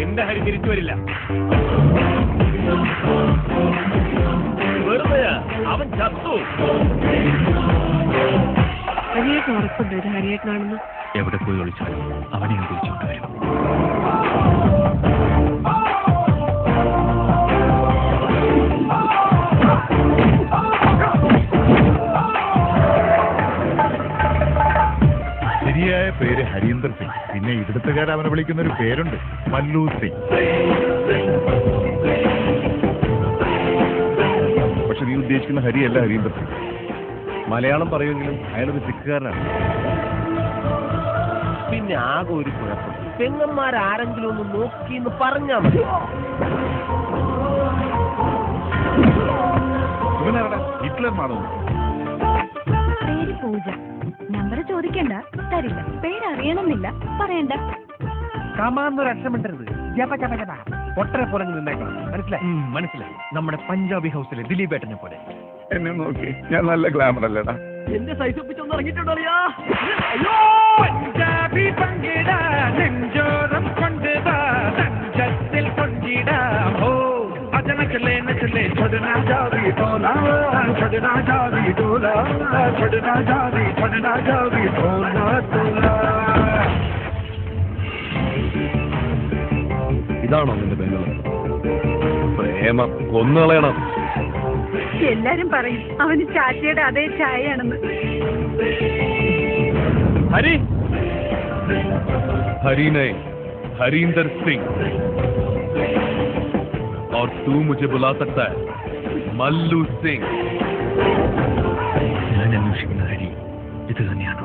നിന്റെ ഹരി തിരിച്ചു വരില്ല. വെറുതെ അവൻ ചത്തു. ഹരിയേട്ടൻ ഉറപ്പുണ്ട് ഇത് ഹരിയേട്ടനാണെന്ന്. എവിടെ പോയി ഒളിച്ചാലും അവനെ തിരിച്ചുകൊണ്ട് വരും. ശരിയായ പേര് ഹരീന്ദർ സിംഗ്. പിന്നെ ഇവിടുത്തുകാർ അവനെ വിളിക്കുന്ന ഒരു പേരുണ്ട്, മല്ലു സിംഗ്. പക്ഷെ നീ ഉദ്ദേശിക്കുന്ന ഹരിയല്ല ഹരീന്ദർ സിംഗ്. മലയാളം പറയുമെങ്കിലും അയാളൊരു സിഖുകാരനാണ്. പിന്നെ ആകെ ഒരു കുഴപ്പം, പെങ്ങന്മാരാരെങ്കിലും ഒന്ന് നോക്കിന്ന് പറഞ്ഞാ മതി. ഹിറ്റ്ലർമാണോ? പേര് പൂജ. നമ്പർ ചോദിക്കണ്ട, തരില്ല. പേരറിയണമെന്നില്ല, പറയണ്ട. കമാന്നൊരു അക്ഷരമിട്ടരുത്. ഒട്ടരെ പോലെ നിന്നേക്കണം. മനസ്സിലായി. നമ്മുടെ പഞ്ചാബി ഹൗസിലെ ദിലീപ് ഏട്ടനെ പോലെ. എന്നെ നോക്കി, ഞാൻ നല്ല ഗ്ലാമർ അല്ലേടാ. എന്റെ സൈസ് ഒപ്പിച്ചൊന്നും ഇറങ്ങിയിട്ടുണ്ടോ? ഇതാണോ നിന്റെ പെങ്ങൾ? പ്രേമം കൊന്നുകളയണം. എല്ലാരും പറയും അവന് ചാച്ചയുടെ അതേ ചായയാണെന്ന്. ഹരി हरी नहीं, हरींदर सिंह। और तू मुझे बुला सकता है मल्लू सिंह। ഞാൻ അന്വേഷിക്കുന്ന ഹരി ഇത് തന്നെയാണോ?